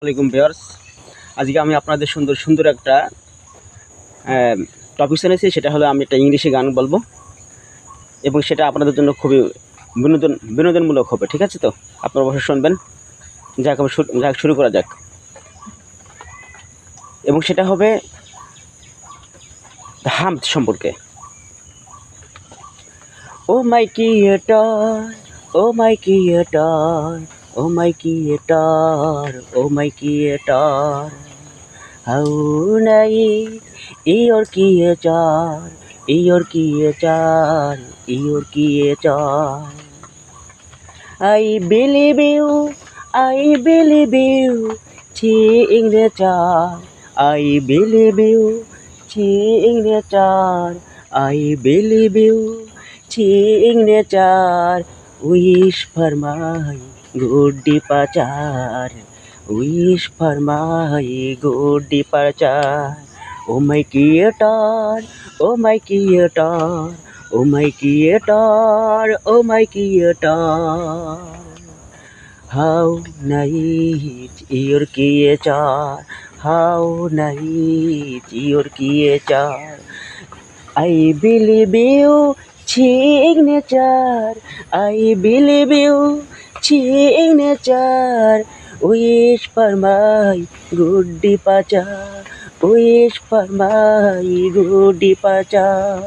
আসসালামাইকুম ভিউয়ার্স, আজকে আমি আপনাদের সুন্দর সুন্দর একটা টপিক এনেছি। সেটা হলো আমি একটা ইংলিশে গান বলবো এবং সেটা আপনাদের জন্য খুবই বিনোদনমূলক হবে। ঠিক আছে? তো আপনারা অবশ্যই শুনবেন। যাক শুরু করা যাক। এবং সেটা হবে হামদ সম্পর্কে। O my creator, o my creator, o my creator, o my creator, how nice your creature, your creature, your creature. I believe you, I believe you, signature. I believe you, signature. I believe you, signature. Wish for my good departure. Wish for my good departure. Oh my creator, oh my creator, oh my creator, oh my creator. How nice your creature, how nice your creature. I believe you, signature. I believe you, signature. Wish for my good departure. Wish for my good departure.